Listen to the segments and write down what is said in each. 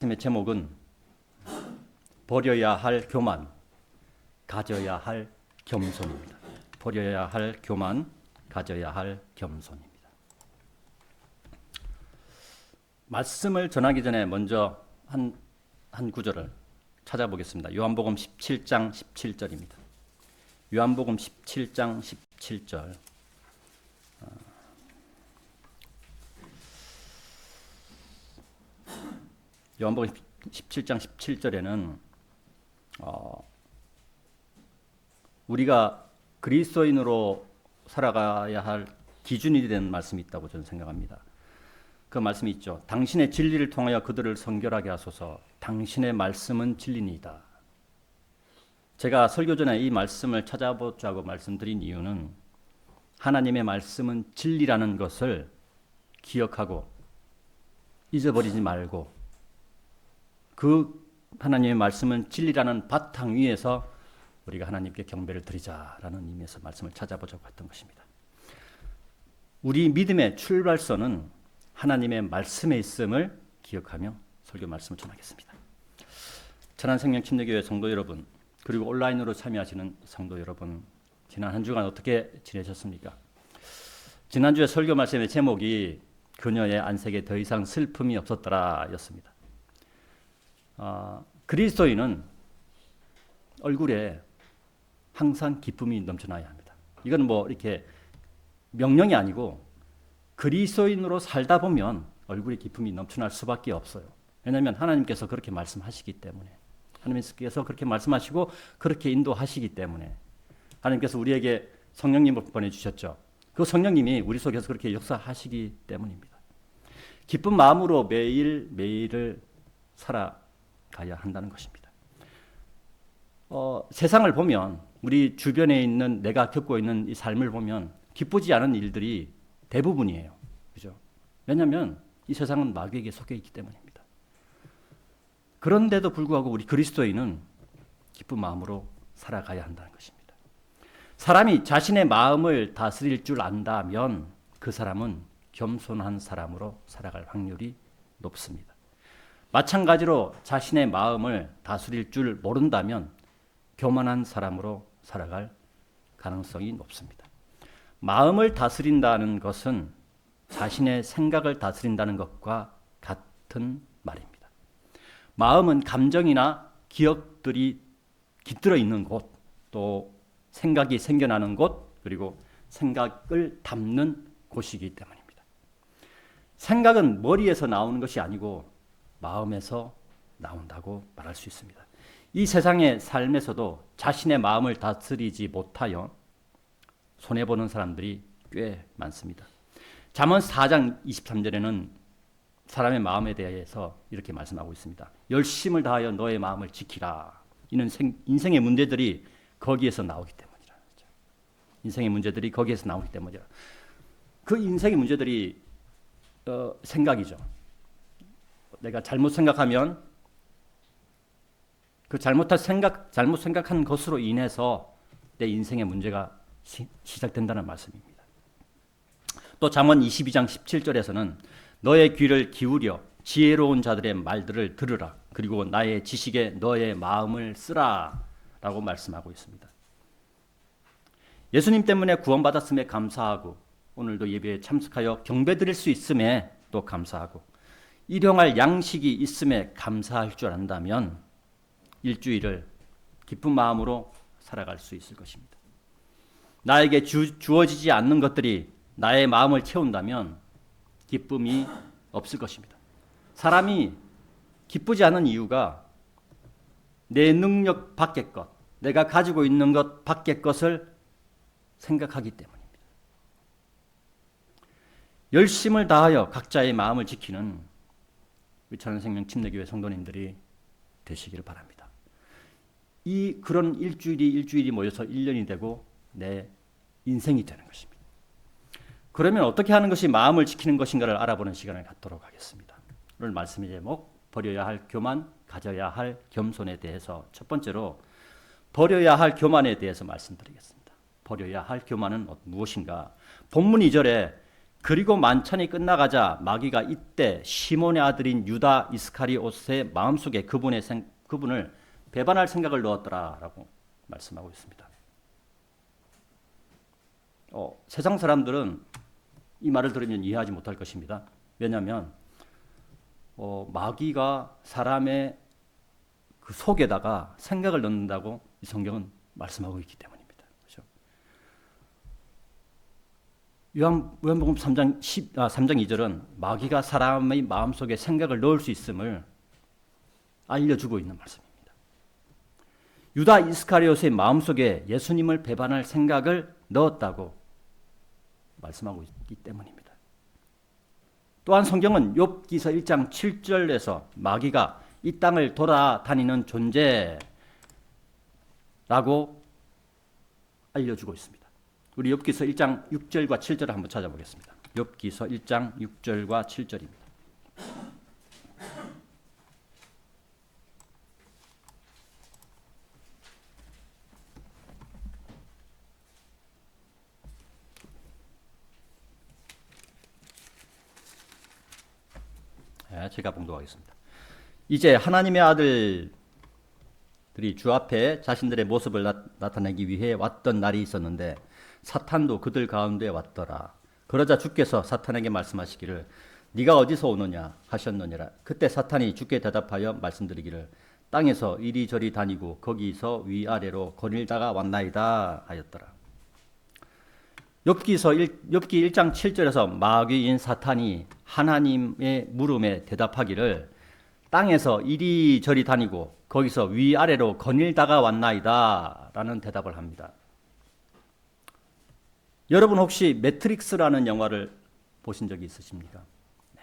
말씀의 제목은 버려야 할 교만, 가져야 할 겸손입니다. 버려야 할 교만, 가져야 할 겸손입니다. 말씀을 전하기 전에 먼저 한 구절을 찾아보겠습니다. 요한복음 17장 17절입니다. 요한복음 17장 17절. 요한복음 17장 17절에는 우리가 그리스도인으로 살아가야 할 기준이 되는 말씀이 있다고 저는 생각합니다. 그 말씀이 있죠. 당신의 진리를 통하여 그들을 성결하게 하소서. 당신의 말씀은 진리니이다. 제가 설교 전에 이 말씀을 찾아보자고 말씀드린 이유는 하나님의 말씀은 진리라는 것을 기억하고 잊어버리지 말고 그 하나님의 말씀은 진리라는 바탕 위에서 우리가 하나님께 경배를 드리자라는 의미에서 말씀을 찾아보자고 했던 것입니다. 우리 믿음의 출발선은 하나님의 말씀에 있음을 기억하며 설교 말씀을 전하겠습니다. 천안생명 침례교회 성도 여러분, 그리고 온라인으로 참여하시는 성도 여러분, 지난 한 주간 어떻게 지내셨습니까? 지난주에 설교 말씀의 제목이 그녀의 안색에 더 이상 슬픔이 없었더라 였습니다. 그리스도인은 얼굴에 항상 기쁨이 넘쳐나야 합니다. 이건 뭐 이렇게 명령이 아니고 그리스도인으로 살다 보면 얼굴에 기쁨이 넘쳐날 수밖에 없어요. 왜냐하면 하나님께서 그렇게 말씀하시기 때문에, 하나님께서 그렇게 말씀하시고 그렇게 인도하시기 때문에, 하나님께서 우리에게 성령님을 보내주셨죠. 그 성령님이 우리 속에서 그렇게 역사하시기 때문입니다. 기쁜 마음으로 매일매일을 살아가야 한다는 것입니다. 세상을 보면, 우리 주변에 있는 내가 겪고 있는 이 삶을 보면 기쁘지 않은 일들이 대부분이에요. 그죠? 왜냐하면 이 세상은 마귀에게 속해 있기 때문입니다. 그런데도 불구하고 우리 그리스도인은 기쁜 마음으로 살아가야 한다는 것입니다. 사람이 자신의 마음을 다스릴 줄 안다면 그 사람은 겸손한 사람으로 살아갈 확률이 높습니다. 마찬가지로 자신의 마음을 다스릴 줄 모른다면 교만한 사람으로 살아갈 가능성이 높습니다. 마음을 다스린다는 것은 자신의 생각을 다스린다는 것과 같은 말입니다. 마음은 감정이나 기억들이 깃들어 있는 곳, 또 생각이 생겨나는 곳, 그리고 생각을 담는 곳이기 때문입니다. 생각은 머리에서 나오는 것이 아니고 마음에서 나온다고 말할 수 있습니다. 이 세상의 삶에서도 자신의 마음을 다스리지 못하여 손해보는 사람들이 꽤 많습니다. 잠언 4장 23절에는 사람의 마음에 대해서 이렇게 말씀하고 있습니다. 열심을 다하여 너의 마음을 지키라. 이는 인생의 문제들이 거기에서 나오기 때문이라. 인생의 문제들이 거기에서 나오기 때문이라. 그 인생의 문제들이 생각이죠. 내가 잘못 생각하면 그 잘못 생각한 것으로 인해서 내 인생의 문제가 시작된다는 말씀입니다. 또 잠언 22장 17절에서는 너의 귀를 기울여 지혜로운 자들의 말들을 들으라. 그리고 나의 지식에 너의 마음을 쓰라. 라고 말씀하고 있습니다. 예수님 때문에 구원받았음에 감사하고 오늘도 예배에 참석하여 경배드릴 수 있음에 또 감사하고 일용할 양식이 있음에 감사할 줄 안다면 일주일을 기쁜 마음으로 살아갈 수 있을 것입니다. 나에게 주어지지 않는 것들이 나의 마음을 채운다면 기쁨이 없을 것입니다. 사람이 기쁘지 않은 이유가 내 능력 밖의 것, 내가 가지고 있는 것 밖의 것을 생각하기 때문입니다. 열심을 다하여 각자의 마음을 지키는 우리 천안생명 침례교회 성도님들이 되시기를 바랍니다. 그런 일주일이 모여서 1년이 되고 내 인생이 되는 것입니다. 그러면 어떻게 하는 것이 마음을 지키는 것인가를 알아보는 시간을 갖도록 하겠습니다. 오늘 말씀의 제목, 버려야 할 교만, 가져야 할 겸손에 대해서 첫 번째로 버려야 할 교만에 대해서 말씀드리겠습니다. 버려야 할 교만은 무엇인가? 본문 2절에 그리고 만찬이 끝나가자 마귀가 이때 시몬의 아들인 유다 이스카리옷의 마음속에 그분을 배반할 생각을 넣었더라라고 말씀하고 있습니다. 세상 사람들은 이 말을 들으면 이해하지 못할 것입니다. 왜냐하면 마귀가 사람의 그 속에다가 생각을 넣는다고 이 성경은 말씀하고 있기 때문입니다. 그렇죠? 요한복음 3장 2절은 마귀가 사람의 마음속에 생각을 넣을 수 있음을 알려주고 있는 말씀입니다. 유다 이스카리옷의 마음속에 예수님을 배반할 생각을 넣었다고 말씀하고 있기 때문입니다. 또한 성경은 욥기서 1장 7절에서 마귀가 이 땅을 돌아다니는 존재라고 알려주고 있습니다. 우리 욥기서 1장 6절과 7절을 한번 찾아보겠습니다. 욥기서 1장 6절과 7절입니다. 제가 봉독하겠습니다. 이제 하나님의 아들들이 주 앞에 자신들의 모습을 나타내기 위해 왔던 날이 있었는데 사탄도 그들 가운데 왔더라. 그러자 주께서 사탄에게 말씀하시기를 네가 어디서 오느냐 하셨느니라. 그때 사탄이 주께 대답하여 말씀드리기를 땅에서 이리저리 다니고 거기서 위아래로 거닐다가 왔나이다 하였더라. 욥기 1장 7절에서 마귀인 사탄이 하나님의 물음에 대답하기를 땅에서 이리저리 다니고 거기서 위아래로 거닐다가 왔나이다 라는 대답을 합니다. 여러분 혹시 매트릭스라는 영화를 보신 적이 있으십니까? 네.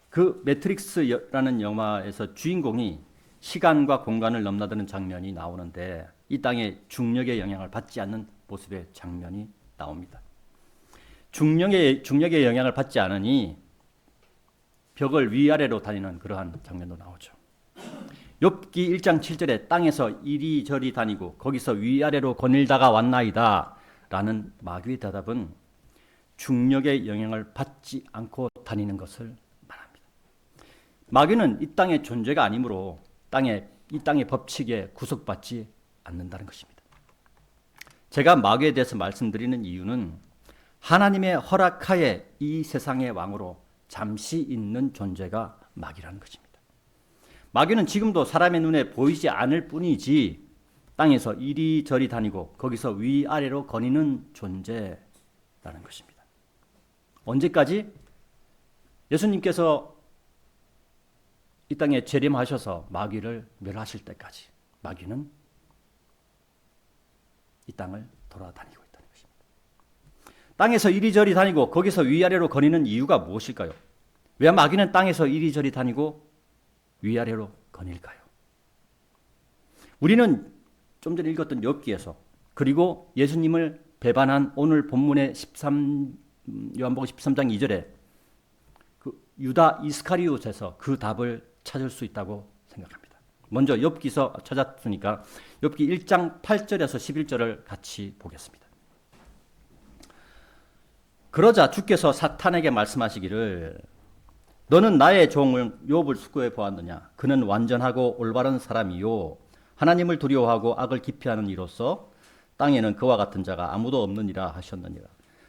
그 매트릭스라는 영화에서 주인공이 시간과 공간을 넘나드는 장면이 나오는데 이 땅의 중력의 영향을 받지 않는 모습의 장면이 나옵니다. 중력의 영향을 받지 않으니 벽을 위아래로 다니는 그러한 장면도 나오죠. 욥기 1장 7절에 땅에서 이리저리 다니고 거기서 위아래로 거닐다가 왔나이다 라는 마귀의 대답은 중력의 영향을 받지 않고 다니는 것을 말합니다. 마귀는 이 땅의 존재가 아니므로 이 땅의 법칙에 구속받지 않는다는 것입니다. 제가 마귀에 대해서 말씀드리는 이유는 하나님의 허락하에 이 세상의 왕으로 잠시 있는 존재가 마귀라는 것입니다. 마귀는 지금도 사람의 눈에 보이지 않을 뿐이지 땅에서 이리저리 다니고 거기서 위아래로 거니는 존재라는 것입니다. 언제까지? 예수님께서 이 땅에 재림하셔서 마귀를 멸하실 때까지 마귀는 이 땅을 돌아다니고 있다는 것입니다. 땅에서 이리저리 다니고 거기서 위아래로 거니는 이유가 무엇일까요? 왜 마귀는 땅에서 이리저리 다니고 위아래로 거닐까요? 우리는 좀 전에 읽었던 욥기에서 그리고 예수님을 배반한 오늘 본문의 요한복음 13장 2절에 그 유다 이스카리옷에서 그 답을 찾을 수 있다고 생각합니다. 먼저 욥기서 찾았으니까 욥기 1장 8절에서 11절을 같이 보겠습니다. 그러자 주께서 사탄에게 말씀하시기를 너는 나의 종을 욥을 숙고해 보았느냐? 그는 완전하고 올바른 사람이요 하나님을 두려워하고 악을 기피하는 이로써 땅에는 그와 같은 자가 아무도 없느니라 하셨느니라.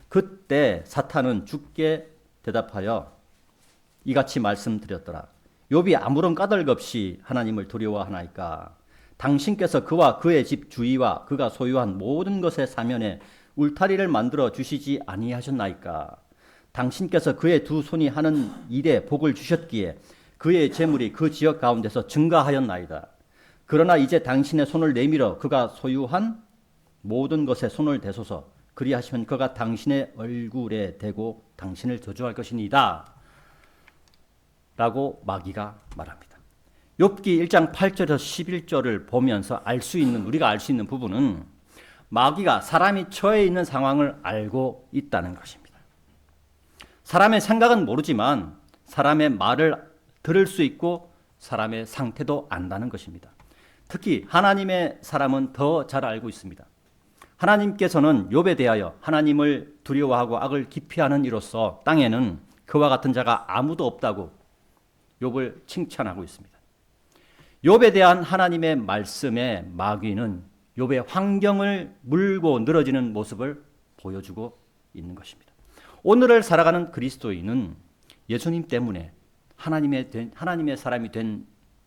그때 사탄은 주께 대답하여 이같이 말씀드렸더라. 욥이 아무런 까닭 없이 하나님을 두려워하나이까? 당신께서 그와 그의 집 주위와 그가 소유한 모든 것의 사면에 울타리를 만들어 주시지 아니하셨나이까? 당신께서 그의 두 손이 하는 일에 복을 주셨기에 그의 재물이 그 지역 가운데서 증가하였나이다. 그러나 이제 당신의 손을 내밀어 그가 소유한 모든 것에 손을 대소서. 그리하시면 그가 당신의 얼굴에 대고 당신을 저주할 것이니이다. 라고 마귀가 말합니다. 욥기 1장 8절에서 11절을 보면서 우리가 알 수 있는 부분은 마귀가 사람이 처해 있는 상황을 알고 있다는 것입니다. 사람의 생각은 모르지만 사람의 말을 들을 수 있고 사람의 상태도 안다는 것입니다. 특히 하나님의 사람은 더 잘 알고 있습니다. 하나님께서는 욥에 대하여 하나님을 두려워하고 악을 기피하는 이로써 땅에는 그와 같은 자가 아무도 없다고 욥을 칭찬하고 있습니다. 욥에 대한 하나님의 말씀에 마귀는 욥의 환경을 물고 늘어지는 모습을 보여주고 있는 것입니다. 오늘을 살아가는 그리스도인은 예수님 때문에 하나님의 사람이 된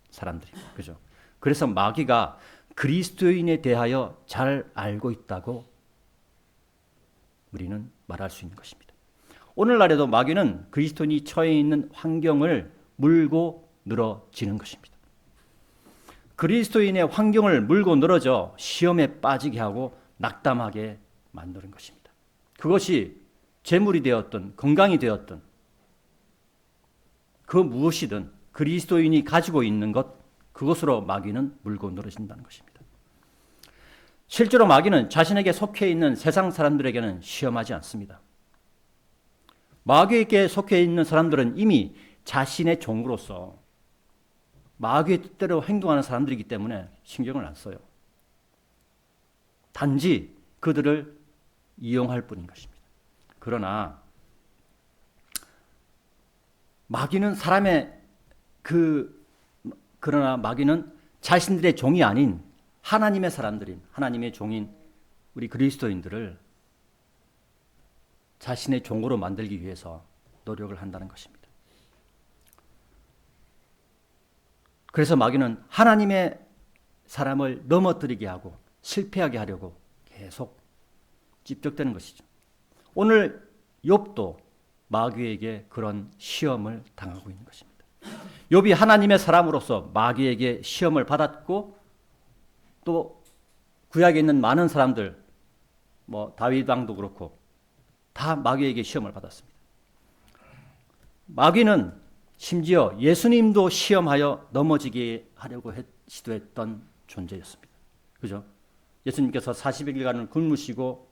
사람들입니다. 그죠? 그래서 마귀가 그리스도인에 대하여 잘 알고 있다고 우리는 말할 수 있는 것입니다. 오늘날에도 마귀는 그리스도인이 처해 있는 환경을 물고 늘어지는 것입니다. 그리스도인의 환경을 물고 늘어져 시험에 빠지게 하고 낙담하게 만드는 것입니다. 그것이 재물이 되었든 건강이 되었든 그 무엇이든 그리스도인이 가지고 있는 것, 그것으로 마귀는 물고 늘어진다는 것입니다. 실제로 마귀는 자신에게 속해 있는 세상 사람들에게는 시험하지 않습니다. 마귀에게 속해 있는 사람들은 이미 자신의 종으로서 마귀의 뜻대로 행동하는 사람들이기 때문에 신경을 안 써요. 단지 그들을 이용할 뿐인 것입니다. 그러나 마귀는 그러나 마귀는 자신들의 종이 아닌 하나님의 사람들인, 하나님의 종인 우리 그리스도인들을 자신의 종으로 만들기 위해서 노력을 한다는 것입니다. 그래서 마귀는 하나님의 사람을 넘어뜨리게 하고 실패하게 하려고 계속 집적되는 것이죠. 오늘 욥도 마귀에게 그런 시험을 당하고 있는 것입니다. 욥이 하나님의 사람으로서 마귀에게 시험을 받았고 또 구약에 있는 많은 사람들, 다윗 왕도 그렇고 다 마귀에게 시험을 받았습니다. 마귀는 심지어 예수님도 시험하여 넘어지게 하려고 시도했던 존재였습니다. 그죠? 예수님께서 40일간을 굶으시고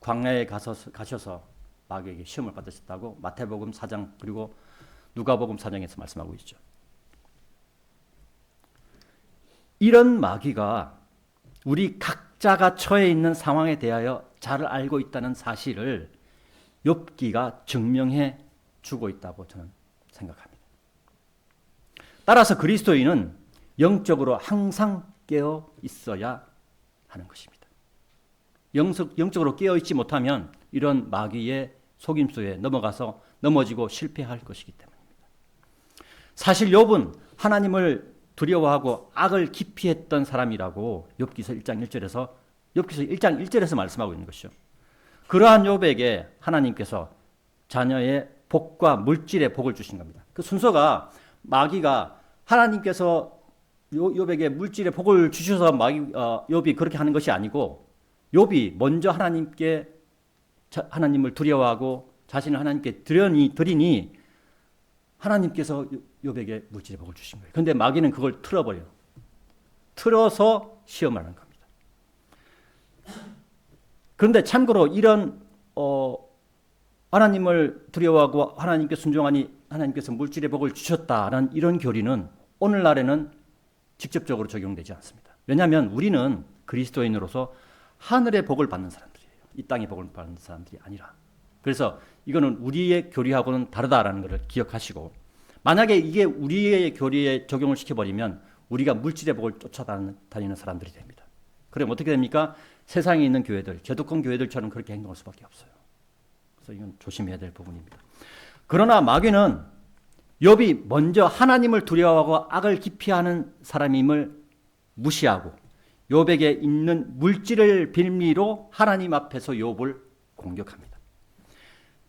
광야에 가셔서 마귀에게 시험을 받으셨다고 마태복음 4장 그리고 누가복음 4장에서 말씀하고 있죠. 이런 마귀가 우리 각자가 처해 있는 상황에 대하여 잘 알고 있다는 사실을 욥기가 증명해 주고 있다고 저는 생각합니다. 따라서 그리스도인은 영적으로 항상 깨어 있어야 하는 것입니다. 영적으로 깨어 있지 못하면 이런 마귀의 속임수에 넘어지고 실패할 것이기 때문입니다. 사실 욥은 하나님을 두려워하고 악을 기피했던 사람이라고 욥기서 1장 1절에서 말씀하고 있는 것이죠. 그러한 욥에게 하나님께서 자녀의 복과 물질의 복을 주신 겁니다. 그 순서가 마귀가 하나님께서 욥에게 물질의 복을 주셔서 욥이 그렇게 하는 것이 아니고 욥이 먼저 하나님을 두려워하고 자신을 하나님께 드리니 하나님께서 욥에게 물질의 복을 주신 거예요. 그런데 마귀는 그걸 틀어버려요. 틀어서 시험하는 겁니다. 그런데 참고로 이런 하나님을 두려워하고 하나님께 순종하니 하나님께서 물질의 복을 주셨다라는 이런 교리는 오늘날에는 직접적으로 적용되지 않습니다. 왜냐하면 우리는 그리스도인으로서 하늘의 복을 받는 사람들이에요. 이 땅의 복을 받는 사람들이 아니라. 그래서 이거는 우리의 교리하고는 다르다라는 것을 기억하시고 만약에 이게 우리의 교리에 적용을 시켜버리면 우리가 물질의 복을 쫓아다니는 사람들이 됩니다. 그럼 어떻게 됩니까? 세상에 있는 교회들, 기독권 교회들처럼 그렇게 행동할 수밖에 없어요. 그래서 이건 조심해야 될 부분입니다. 그러나 마귀는 욥이 먼저 하나님을 두려워하고 악을 기피하는 사람임을 무시하고 욥에게 있는 물질을 빌미로 하나님 앞에서 욥을 공격합니다.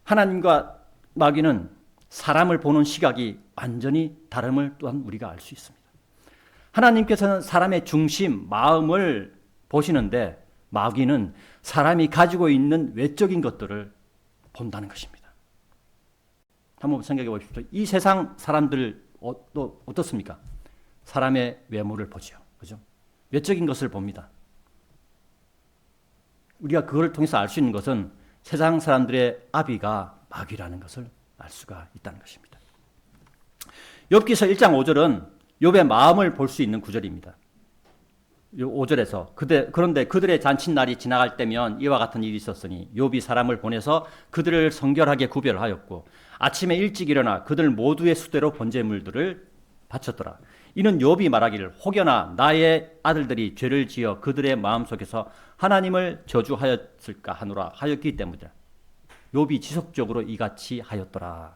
하나님과 마귀는 사람을 보는 시각이 완전히 다름을 또한 우리가 알 수 있습니다. 하나님께서는 사람의 중심, 마음을 보시는데 마귀는 사람이 가지고 있는 외적인 것들을 본다는 것입니다. 한번 생각해 보십시오. 이 세상 사람들 또 어떻습니까? 사람의 외모를 보죠. 그죠? 외적인 것을 봅니다. 우리가 그걸 통해서 알 수 있는 것은 세상 사람들의 아비가 마귀라는 것을 알 수가 있다는 것입니다. 욥기서 1장 5절은 욥의 마음을 볼 수 있는 구절입니다. 5절에서 그런데 그들의 잔칫날이 지나갈 때면 이와 같은 일이 있었으니 욥이 사람을 보내서 그들을 성결하게 구별하였고 아침에 일찍 일어나 그들 모두의 수대로 번제물들을 바쳤더라. 이는 욥이 말하기를 혹여나 나의 아들들이 죄를 지어 그들의 마음속에서 하나님을 저주하였을까 하노라 하였기 때문이다. 욥이 지속적으로 이같이 하였더라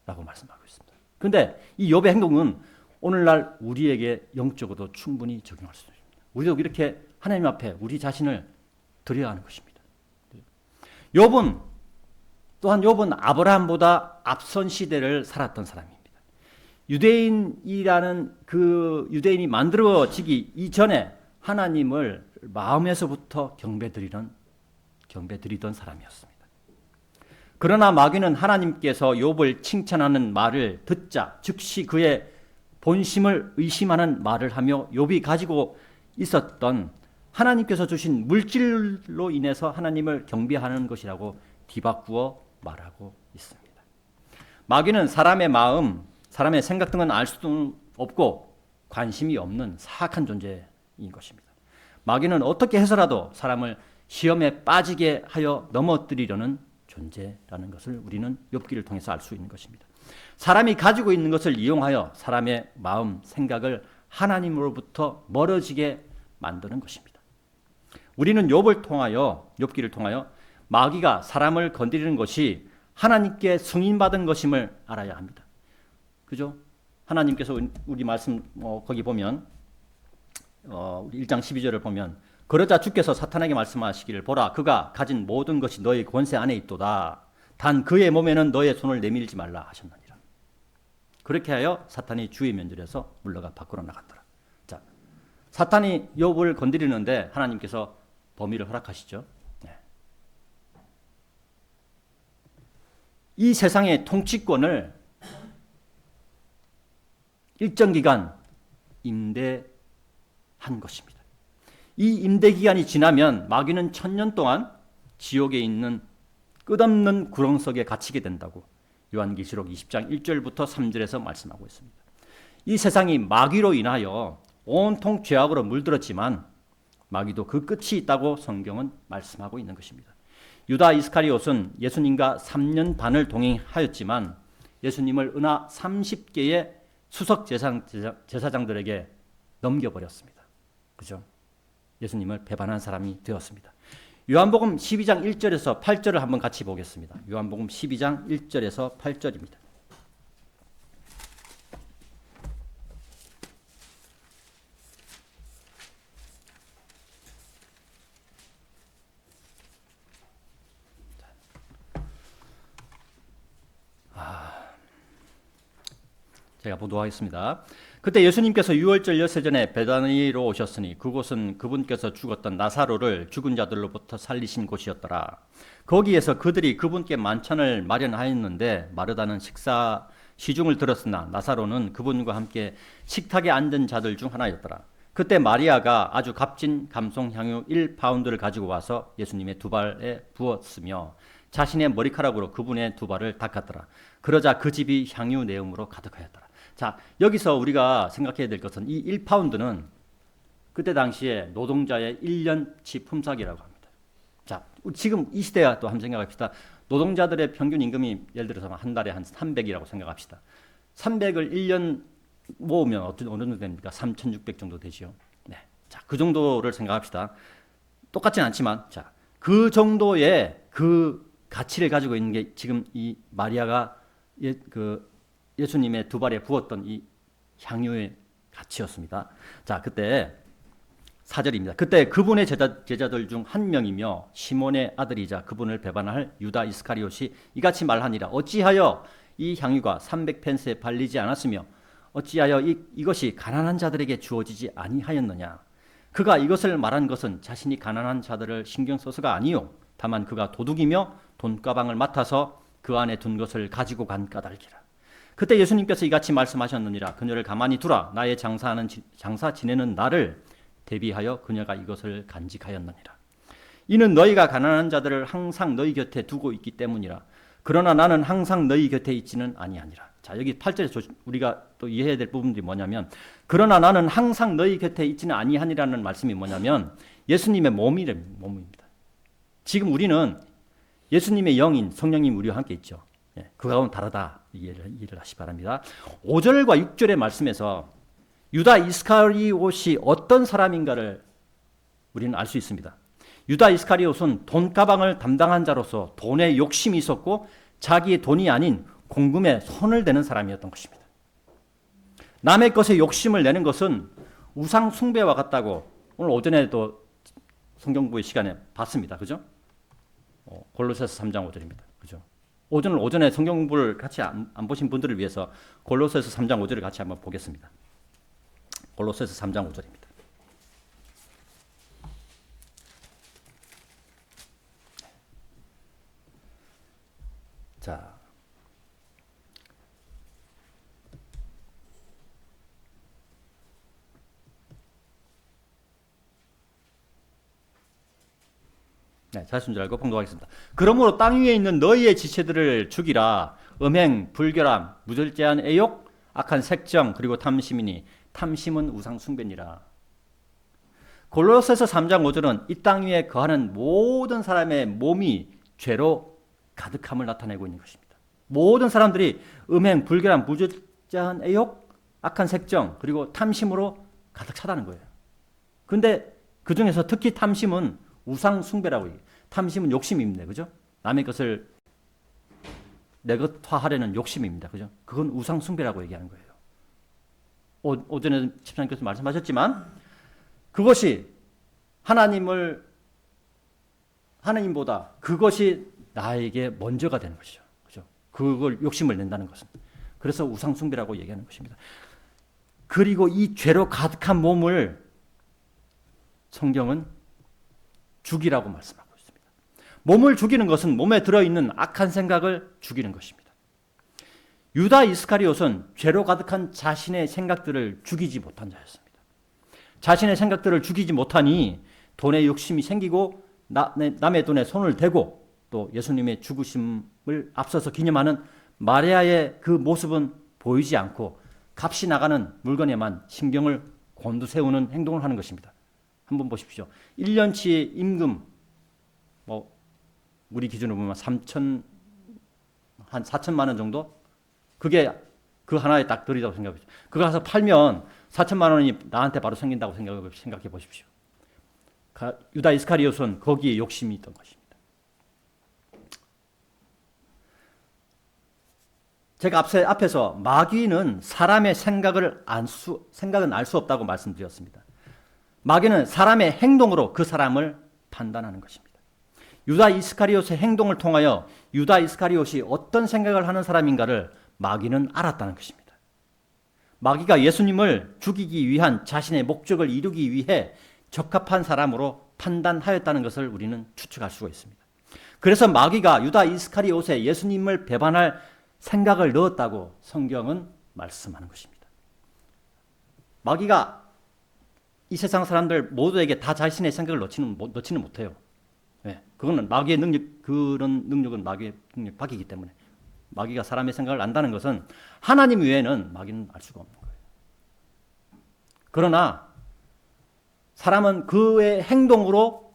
라고 말씀하고 있습니다. 그런데 이 욥의 행동은 오늘날 우리에게 영적으로도 충분히 적용할 수 있습니다. 우리도 이렇게 하나님 앞에 우리 자신을 드려야 하는 것입니다. 욥은 아브라함보다 앞선 시대를 살았던 사람입니다. 유대인이라는 그 유대인이 만들어지기 이전에 하나님을 마음에서부터 경배드리던 사람이었습니다. 그러나 마귀는 하나님께서 욥을 칭찬하는 말을 듣자 즉시 그의 본심을 의심하는 말을 하며 욥이 가지고 있었던 하나님께서 주신 물질로 인해서 하나님을 경배하는 것이라고 뒤바꾸어 말하고 있습니다. 마귀는 사람의 마음, 사람의 생각 등은 알 수도 없고 관심이 없는 사악한 존재인 것입니다. 마귀는 어떻게 해서라도 사람을 시험에 빠지게 하여 넘어뜨리려는 존재라는 것을 우리는 욥기를 통해서 알 수 있는 것입니다. 사람이 가지고 있는 것을 이용하여 사람의 마음, 생각을 하나님으로부터 멀어지게 만드는 것입니다. 우리는 욥기를 통하여 마귀가 사람을 건드리는 것이 하나님께 승인받은 것임을 알아야 합니다. 그죠? 하나님께서 우리 말씀 거기 보면 우리 1장 12절을 보면 그러자 주께서 사탄에게 말씀하시기를 보라 그가 가진 모든 것이 너의 권세 안에 있도다. 단 그의 몸에는 너의 손을 내밀지 말라 하셨느니라. 그렇게 하여 사탄이 주의 면전에서 물러가 밖으로 나갔더라. 자, 사탄이 욥을 건드리는데 하나님께서 범위를 허락하시죠. 네. 이 세상의 통치권을 일정 기간 임대한 것입니다. 이 임대 기간이 지나면 마귀는 1000년 동안 지옥에 있는 끝없는 구렁 속에 갇히게 된다고 요한계시록 20장 1절부터 3절에서 말씀하고 있습니다. 이 세상이 마귀로 인하여 온통 죄악으로 물들었지만 마귀도 그 끝이 있다고 성경은 말씀하고 있는 것입니다. 유다 이스카리옷은 예수님과 3년 반을 동행하였지만 예수님을 은하 30개의 수석 제사장들에게 넘겨버렸습니다. 그죠? 예수님을 배반한 사람이 되었습니다. 요한복음 12장 1절에서 8절을 한번 같이 보겠습니다. 요한복음 12장 1절에서 8절입니다. 제가 보도하겠습니다. 그때 예수님께서 유월절 엿새 전에 베다니로 오셨으니 그곳은 그분께서 죽었던 나사로를 죽은 자들로부터 살리신 곳이었더라. 거기에서 그들이 그분께 만찬을 마련하였는데 마르다는 식사 시중을 들었으나 나사로는 그분과 함께 식탁에 앉은 자들 중 하나였더라. 그때 마리아가 아주 값진 감송 향유 1파운드를 가지고 와서 예수님의 두 발에 부었으며 자신의 머리카락으로 그분의 두 발을 닦았더라. 그러자 그 집이 향유 내음으로 가득하였더라. 자, 여기서 우리가 생각해야 될 것은 이 1파운드는 그때 당시에 노동자의 1년치 품삯이라고 합니다. 자, 지금 이 시대와 또 한번 생각합시다. 노동자들의 평균 임금이 예를 들어서 한 달에 한 300이라고 생각합시다. 300을 1년 모으면 어느 정도 됩니까? 3,600 정도 되죠. 네. 자, 그 정도를 생각합시다. 똑같진 않지만, 자, 그 정도의 그 가치를 가지고 있는 게 지금 이 마리아가 예수님의 두 발에 부었던 이 향유의 가치였습니다. 자, 그때 4절입니다. 그때 그분의 제자들 중 한 명이며 시몬의 아들이자 그분을 배반할 유다 이스카리옷이 이같이 말하니라. 어찌하여 이 향유가 300펜스에 팔리지 않았으며 어찌하여 이것이 가난한 자들에게 주어지지 아니하였느냐. 그가 이것을 말한 것은 자신이 가난한 자들을 신경 써서가 아니요 다만 그가 도둑이며 돈가방을 맡아서 그 안에 둔 것을 가지고 간 까닭이라. 그때 예수님께서 이같이 말씀하셨느니라. 그녀를 가만히 두라. 나의 장사 지내는 날을 대비하여 그녀가 이것을 간직하였느니라. 이는 너희가 가난한 자들을 항상 너희 곁에 두고 있기 때문이라. 그러나 나는 항상 너희 곁에 있지는 아니하니라. 자, 여기 8절에서 우리가 또 이해해야 될 부분들이 뭐냐면, 그러나 나는 항상 너희 곁에 있지는 아니하니라는 말씀이 뭐냐면 예수님의 몸입니다. 지금 우리는 예수님의 영인 성령님 우리와 함께 있죠. 그거하고는 다르다. 이해를 하시기 바랍니다. 5절과 6절의 말씀에서 유다 이스카리옷이 어떤 사람인가를 우리는 알 수 있습니다. 유다 이스카리옷은 돈가방을 담당한 자로서 돈에 욕심이 있었고 자기의 돈이 아닌 공금에 손을 대는 사람이었던 것입니다. 남의 것에 욕심을 내는 것은 우상 숭배와 같다고 오늘 오전에도 성경부의 시간에 봤습니다. 그죠? 골로새서 3장 5절입니다. 그죠? 오전에 성경 공부를 같이 안 보신 분들을 위해서 골로새서 3장 5절을 같이 한번 보겠습니다. 골로새서 3장 5절입니다. 자, 자신 줄 알고 봉독하겠습니다. 그러므로 땅 위에 있는 너희의 지체들을 죽이라. 음행, 불결함, 무절제한 애욕, 악한 색정, 그리고 탐심이니 탐심은 우상 숭배니라. 골로새서 3장 5절은 이 땅 위에 거하는 모든 사람의 몸이 죄로 가득함을 나타내고 있는 것입니다. 모든 사람들이 음행, 불결함, 무절제한 애욕, 악한 색정, 그리고 탐심으로 가득 차다는 거예요. 그런데 그 중에서 특히 탐심은 우상 숭배라고 얘기해요. 탐심은 욕심입니다. 그죠? 남의 것을 내 것화하려는 욕심입니다. 그죠? 그건 우상 숭배라고 얘기하는 거예요. 오전에 집사님께서 말씀하셨지만 그것이 하나님보다 그것이 나에게 먼저가 되는 것이죠. 그죠? 그걸 욕심을 낸다는 것은. 그래서 우상 숭배라고 얘기하는 것입니다. 그리고 이 죄로 가득한 몸을 성경은 죽이라고 말씀하고 있습니다. 몸을 죽이는 것은 몸에 들어있는 악한 생각을 죽이는 것입니다. 유다 이스카리옷은 죄로 가득한 자신의 생각들을 죽이지 못한 자였습니다. 자신의 생각들을 죽이지 못하니 돈에 욕심이 생기고 남의 돈에 손을 대고 또 예수님의 죽으심을 앞서서 기념하는 마리아의 그 모습은 보이지 않고 값이 나가는 물건에만 신경을 곤두세우는 행동을 하는 것입니다. 한번 보십시오. 1년치 임금, 우리 기준으로 보면 한 4천만 원 정도? 그게 그 하나에 딱 들이다고 생각해 보십시오. 그거 가서 팔면 4천만 원이 나한테 바로 생긴다고 생각해 보십시오. 유다 이스카리옷은 거기에 욕심이 있던 것입니다. 제가 앞에서 마귀는 사람의 생각은 알 수 없다고 말씀드렸습니다. 마귀는 사람의 행동으로 그 사람을 판단하는 것입니다. 유다 이스카리옷의 행동을 통하여 유다 이스카리옷이 어떤 생각을 하는 사람인가를 마귀는 알았다는 것입니다. 마귀가 예수님을 죽이기 위한 자신의 목적을 이루기 위해 적합한 사람으로 판단하였다는 것을 우리는 추측할 수가 있습니다. 그래서 마귀가 유다 이스카리옷에 예수님을 배반할 생각을 넣었다고 성경은 말씀하는 것입니다. 마귀가 이 세상 사람들 모두에게 다 자신의 생각을 넣지는 못해요. 그거는 마귀의 능력, 그런 능력은 마귀의 능력 밖이기 때문에 마귀가 사람의 생각을 안다는 것은 하나님 외에는 마귀는 알 수가 없는 거예요. 그러나 사람은 그의 행동으로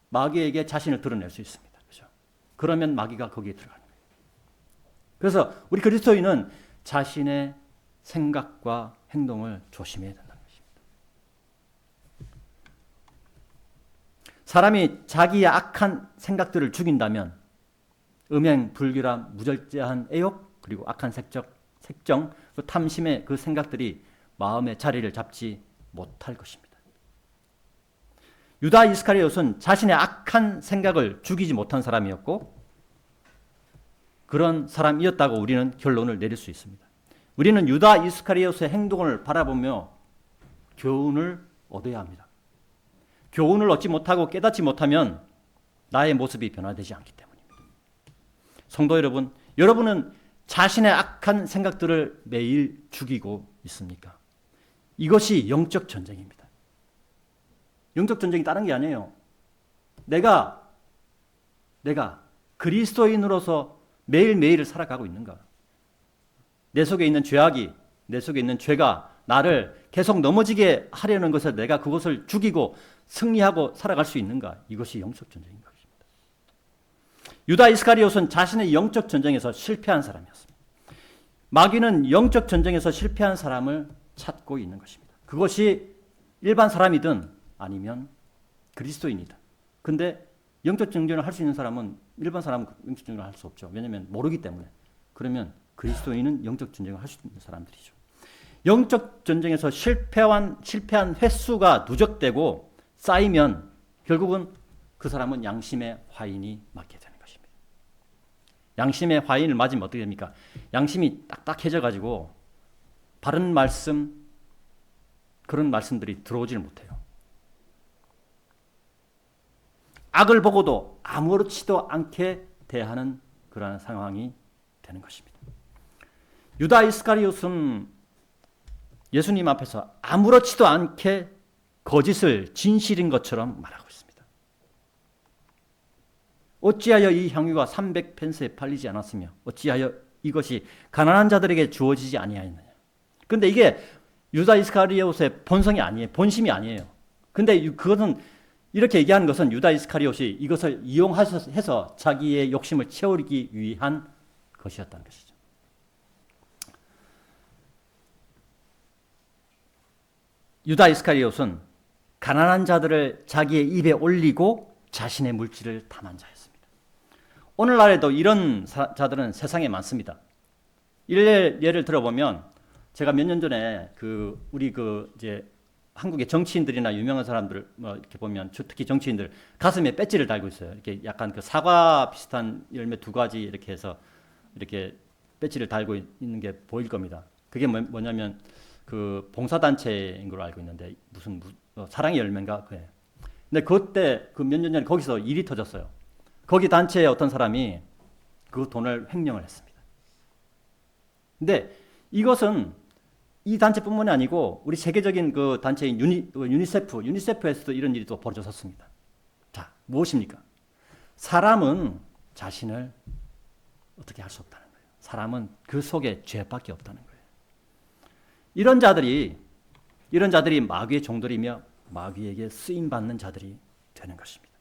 마귀에게 자신을 드러낼 수 있습니다. 그렇죠? 그러면 마귀가 거기에 들어가는 거예요. 그래서 우리 그리스도인은 자신의 생각과 행동을 조심해야 된다는 것입니다. 사람이 자기의 악한 생각들을 죽인다면 음행, 불결함, 무절제한 애욕, 그리고 악한 색정, 그 탐심의 그 생각들이 마음의 자리를 잡지 못할 것입니다. 유다 이스카리옷은 자신의 악한 생각을 죽이지 못한 사람이었고 그런 사람이었다고 우리는 결론을 내릴 수 있습니다. 우리는 유다 이스카리옷의 행동을 바라보며 교훈을 얻어야 합니다. 교훈을 얻지 못하고 깨닫지 못하면 나의 모습이 변화되지 않기 때문입니다. 성도 여러분, 여러분은 자신의 악한 생각들을 매일 죽이고 있습니까? 이것이 영적 전쟁입니다. 영적 전쟁이 다른 게 아니에요. 내가 그리스도인으로서 매일매일을 살아가고 있는가? 내 속에 있는 죄악이, 내 속에 있는 죄가 나를 계속 넘어지게 하려는 것에 내가 그것을 죽이고 승리하고 살아갈 수 있는가? 이것이 영적 전쟁인 것입니다. 유다 이스카리옷은 자신의 영적 전쟁에서 실패한 사람이었습니다. 마귀는 영적 전쟁에서 실패한 사람을 찾고 있는 것입니다. 그것이 일반 사람이든 아니면 그리스도인이든. 근데 영적 전쟁을 할 수 있는 사람은 일반 사람은 영적 전쟁을 할 수 없죠. 왜냐하면 모르기 때문에. 그러면 그리스도인은 영적 전쟁을 할 수 있는 사람들이죠. 영적 전쟁에서 실패한 횟수가 누적되고 쌓이면 결국은 그 사람은 양심의 화인이 맞게 되는 것입니다. 양심의 화인을 맞으면 어떻게 됩니까? 양심이 딱딱해져 가지고 바른 말씀, 그런 말씀들이 들어오질 못해요. 악을 보고도 아무렇지도 않게 대하는 그러한 상황이 되는 것입니다. 유다 이스카리옷은 예수님 앞에서 아무렇지도 않게 거짓을 진실인 것처럼 말하고 있습니다. 어찌하여 이 향유가 300펜스에 팔리지 않았으며 어찌하여 이것이 가난한 자들에게 주어지지 아니하였느냐. 근데 이게 유다 이스카리옷의 본성이 아니에요. 본심이 아니에요. 근데 그것은 이렇게 얘기하는 것은 유다 이스카리옷이 이것을 이용해서 자기의 욕심을 채우기 위한 것이었다는 것이죠. 유다 이스카리옷은 가난한 자들을 자기의 입에 올리고 자신의 물질을 탐한 자였습니다. 오늘날에도 이런 자들은 세상에 많습니다. 예를 들어보면 제가 몇 년 전에 우리 이제 한국의 정치인들이나 유명한 사람들 이렇게 보면 특히 정치인들 가슴에 배지를 달고 있어요. 이렇게 약간 그 사과 비슷한 열매 2가지 이렇게 해서 이렇게 배지를 달고 있는 게 보일 겁니다. 그게 뭐냐면 그 봉사단체인 걸로 알고 있는데 무슨 사랑의 열매인가 그래. 근데 그때 그 몇 년 전에 거기서 일이 터졌어요. 거기 단체의 어떤 사람이 그 돈을 횡령을 했습니다. 근데 이것은 이 단체뿐만이 아니고 우리 세계적인 그 단체인 유니세프에서도 이런 일이 또 벌어졌습니다. 자, 무엇입니까? 사람은 자신을 어떻게 할 수 없다는 거예요. 사람은 그 속에 죄밖에 없다는 거예요. 이런 자들이 마귀의 종들이며 마귀에게 쓰임 받는 자들이 되는 것입니다.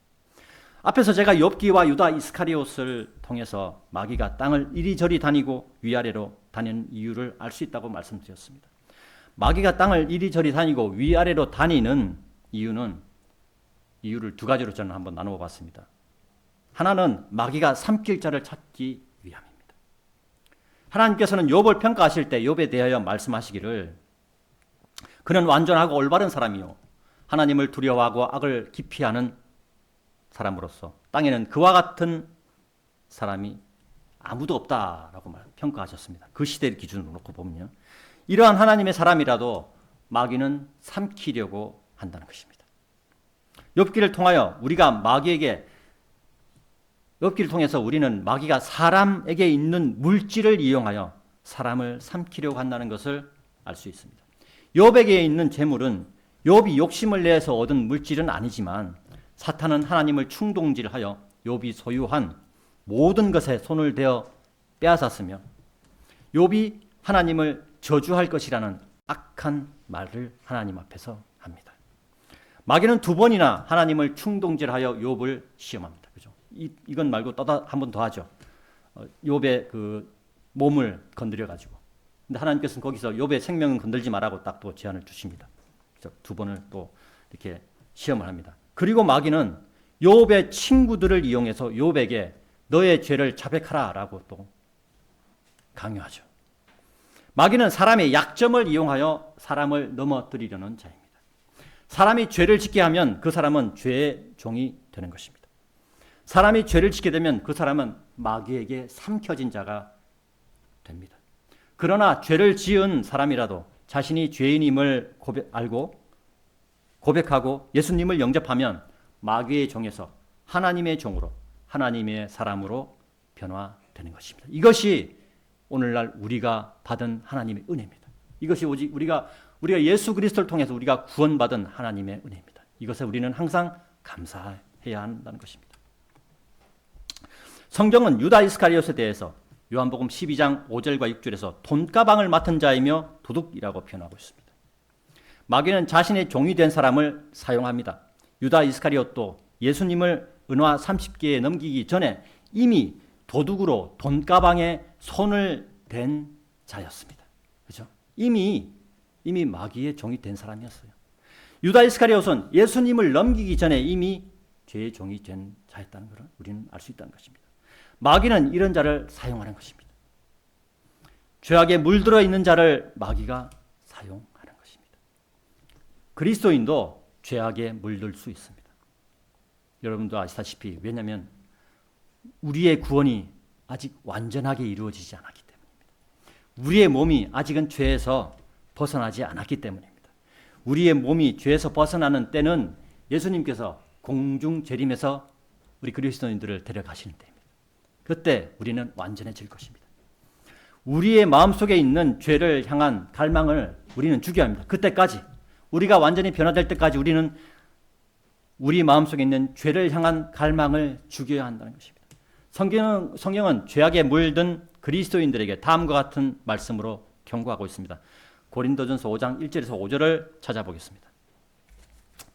앞에서 제가 욥기와 유다 이스카리옷을 통해서 마귀가 땅을 이리저리 다니고 위아래로 다니는 이유를 알 수 있다고 말씀드렸습니다. 마귀가 땅을 이리저리 다니고 위아래로 다니는 이유를 2가지로 저는 한번 나누어 봤습니다. 하나는 마귀가 삼킬 자를 찾기 위함입니다. 하나님께서는 욥을 평가하실 때 욥에 대하여 말씀하시기를 그는 완전하고 올바른 사람이요 하나님을 두려워하고 악을 기피하는 사람으로서 땅에는 그와 같은 사람이 아무도 없다라고 평가하셨습니다. 그 시대를 기준으로 놓고 보면요. 이러한 하나님의 사람이라도 마귀는 삼키려고 한다는 것입니다. 욥기를 통해서 우리는 마귀가 사람에게 있는 물질을 이용하여 사람을 삼키려고 한다는 것을 알 수 있습니다. 욥에게 있는 재물은 욥이 욕심을 내서 얻은 물질은 아니지만 사탄은 하나님을 충동질하여 욥이 소유한 모든 것에 손을 대어 빼앗았으며 욥이 하나님을 저주할 것이라는 악한 말을 하나님 앞에서 합니다. 마귀는 2번이나 하나님을 충동질하여 욥을 시험합니다. 그죠? 이건 말고 한 번 더 하죠. 욥의 그 몸을 건드려 가지고. 근데 하나님께서는 거기서 욥의 생명은 건들지 말라고 딱 또 제안을 주십니다. 그래서 2번을 또 이렇게 시험을 합니다. 그리고 마귀는 욥의 친구들을 이용해서 욥에게 너의 죄를 자백하라라고 또 강요하죠. 마귀는 사람의 약점을 이용하여 사람을 넘어뜨리려는 자입니다. 사람이 죄를 짓게 하면 그 사람은 죄의 종이 되는 것입니다. 사람이 죄를 짓게 되면 그 사람은 마귀에게 삼켜진 자가 됩니다. 그러나 죄를 지은 사람이라도 자신이 죄인임을 알고 고백하고 예수님을 영접하면 마귀의 종에서 하나님의 종으로 하나님의 사람으로 변화되는 것입니다. 이것이 오늘날 우리가 받은 하나님의 은혜입니다. 이것이 오직 우리가 예수 그리스도를 통해서 우리가 구원받은 하나님의 은혜입니다. 이것에 우리는 항상 감사해야 한다는 것입니다. 성경은 유다 이스카리ot에 대해서 요한복음 12장 5절과 6절에서 돈가방을 맡은 자이며 도둑이라고 표현하고 있습니다. 마귀는 자신의 종이 된 사람을 사용합니다. 유다 이스카리ot도 예수님을 은화 30개에 넘기기 전에 이미 도둑으로 돈가방에 손을 댄 자였습니다. 그렇죠? 이미 마귀의 종이 된 사람이었어요. 유다 이스카리ot은 예수님을 넘기기 전에 이미 죄의 종이 된 자였다는 것을 우리는 알 수 있다는 것입니다. 마귀는 이런 자를 사용하는 것입니다. 죄악에 물들어 있는 자를 마귀가 사용하는 것입니다. 그리스도인도 죄악에 물들 수 있습니다. 여러분도 아시다시피 왜냐하면 우리의 구원이 아직 완전하게 이루어지지 않았기 때문입니다. 우리의 몸이 아직은 죄에서 벗어나지 않았기 때문입니다. 우리의 몸이 죄에서 벗어나는 때는 예수님께서 공중 재림에서 우리 그리스도인들을 데려가시는 때입니다. 그때 우리는 완전해질 것입니다. 우리의 마음속에 있는 죄를 향한 갈망을 우리는 죽여야 합니다. 그때까지 우리가 완전히 변화될 때까지 우리는 우리 마음속에 있는 죄를 향한 갈망을 죽여야 한다는 것입니다. 성경은 죄악에 물든 그리스도인들에게 다음과 같은 말씀으로 경고하고 있습니다. 고린도전서 5장 1절에서 5절을 찾아보겠습니다.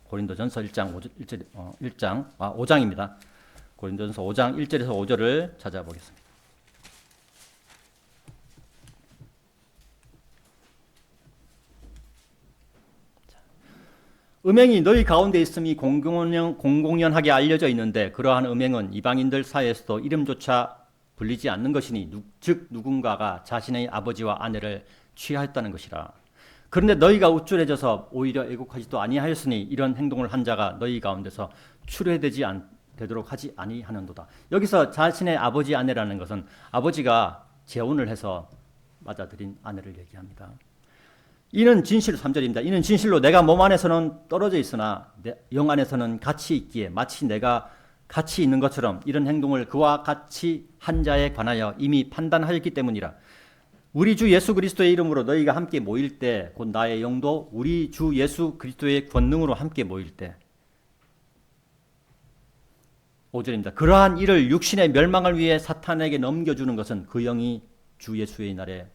고린도전서 5장입니다. 고린도전서 5장 1절에서 5절을 찾아보겠습니다. 음행이 너희 가운데 있음이 공공연하게 알려져 있는데 그러한 음행은 이방인들 사이에서도 이름조차 불리지 않는 것이니 즉 누군가가 자신의 아버지와 아내를 취하였다는 것이라. 그런데 너희가 우쭐해져서 오히려 애국하지도 아니하였으니 이런 행동을 한 자가 너희 가운데서 되도록 하지 아니하는도다. 여기서 자신의 아버지 아내라는 것은 아버지가 재혼을 해서 맞아들인 아내를 얘기합니다. 이는 진실 3절입니다. 이는 진실로 내가 몸 안에서는 떨어져 있으나 영 안에서는 같이 있기에 마치 내가 같이 있는 것처럼 이런 행동을 그와 같이 한 자에 관하여 이미 판단하였기 때문이라. 우리 주 예수 그리스도의 이름으로 너희가 함께 모일 때 곧 나의 영도 우리 주 예수 그리스도의 권능으로 함께 모일 때 5절입니다. 그러한 일을 육신의 멸망을 위해 사탄에게 넘겨주는 것은 그 영이 주 예수의 날에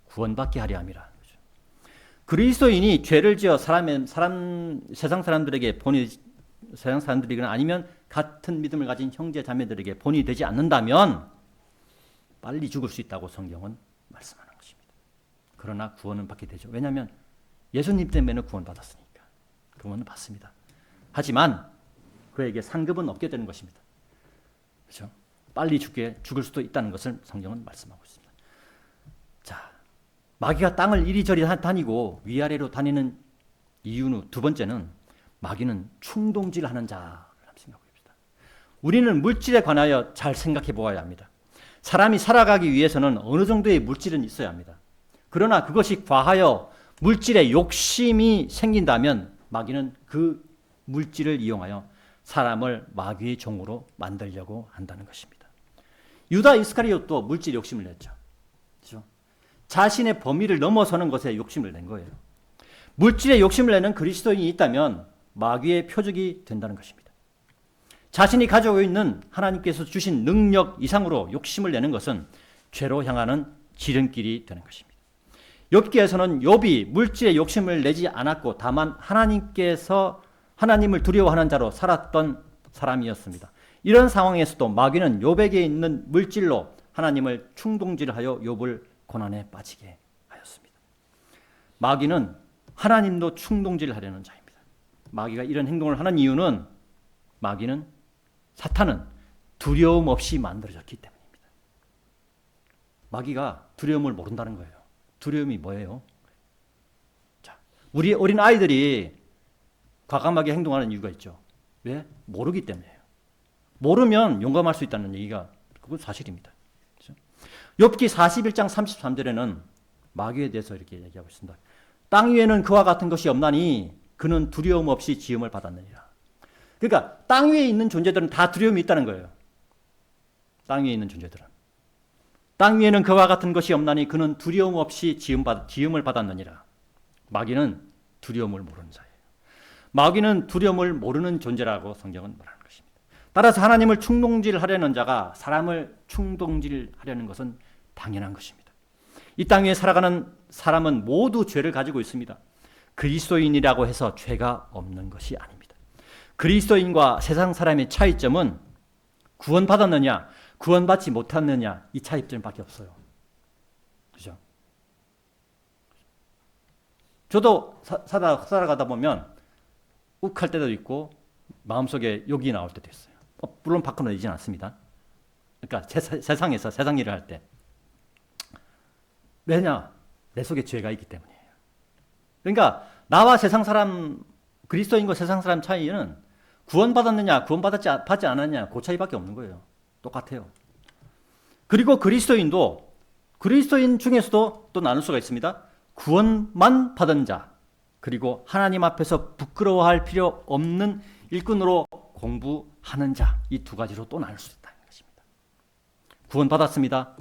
구원받게 하려 함이라. 그리스도인이 죄를 지어 세상 사람들이거나 아니면 같은 믿음을 가진 형제 자매들에게 본이 되지 않는다면 빨리 죽을 수 있다고 성경은 말씀하는 것입니다. 그러나 구원은 받게 되죠. 왜냐하면 예수님 때문에 구원받았으니까. 구원은 받습니다. 하지만 그에게 상급은 없게 되는 것입니다. 그렇죠? 빨리 죽을 수도 있다는 것을 성경은 말씀하고 있습니다. 자, 마귀가 땅을 이리저리 다니고 위아래로 다니는 이유는 두 번째는 마귀는 충동질하는 자라고 생각합니다. 우리는 물질에 관하여 잘 생각해 보아야 합니다. 사람이 살아가기 위해서는 어느 정도의 물질은 있어야 합니다. 그러나 그것이 과하여 물질에 욕심이 생긴다면 마귀는 그 물질을 이용하여 사람을 마귀의 종으로 만들려고 한다는 것입니다. 유다 이스카리ot도 물질 욕심을 냈죠. 그렇죠? 자신의 범위를 넘어서는 것에 욕심을 낸 거예요. 물질에 욕심을 내는 그리스도인이 있다면 마귀의 표적이 된다는 것입니다. 자신이 가지고 있는 하나님께서 주신 능력 이상으로 욕심을 내는 것은 죄로 향하는 지름길이 되는 것입니다. 욥기에서는 욥이 물질에 욕심을 내지 않았고 다만 하나님을 두려워하는 자로 살았던 사람이었습니다. 이런 상황에서도 마귀는 욥에게 있는 물질로 하나님을 충동질하여 욥을 고난에 빠지게 하였습니다. 마귀는 하나님도 충동질하려는 자입니다. 마귀가 이런 행동을 하는 이유는 사탄은 두려움 없이 만들어졌기 때문입니다. 마귀가 두려움을 모른다는 거예요. 두려움이 뭐예요? 자, 우리 어린 아이들이 과감하게 행동하는 이유가 있죠. 왜? 모르기 때문이에요. 모르면 용감할 수 있다는 얘기가 그건 사실입니다. 그렇죠? 욥기 41장 33절에는 마귀에 대해서 이렇게 얘기하고 있습니다. 땅 위에는 그와 같은 것이 없나니 그는 두려움 없이 지음을 받았느니라. 그러니까 땅 위에 있는 존재들은 다 두려움이 있다는 거예요. 땅 위에 있는 존재들은. 땅 위에는 그와 같은 것이 없나니 그는 두려움 없이 지음을 받았느니라. 마귀는 두려움을 모르는 자예요. 마귀는 두려움을 모르는 존재라고 성경은 말하는 것입니다. 따라서 하나님을 충동질하려는 자가 사람을 충동질하려는 것은 당연한 것입니다. 이 땅 위에 살아가는 사람은 모두 죄를 가지고 있습니다. 그리스도인이라고 해서 죄가 없는 것이 아닙니다. 그리스도인과 세상 사람의 차이점은 구원받았느냐, 구원받지 못했느냐, 이 차이점밖에 없어요. 그죠? 저도 살아가다 보면 욱할 때도 있고 마음속에 욕이 나올 때도 있어요. 물론 밖으로 내지는 않습니다. 그러니까 세상에서 세상 일을 할 때. 왜냐? 내 속에 죄가 있기 때문이에요. 그러니까 나와 세상 사람, 그리스도인과 세상 사람 차이는 구원받았느냐, 받지 않았느냐, 그 차이밖에 없는 거예요. 똑같아요. 그리고 그리스도인도 그리스도인 중에서도 또 나눌 수가 있습니다. 구원만 받은 자, 그리고 하나님 앞에서 부끄러워할 필요 없는 일꾼으로 공부하는 자, 이 두 가지로 또 나눌 수 있다는 것입니다. 구원받았습니다.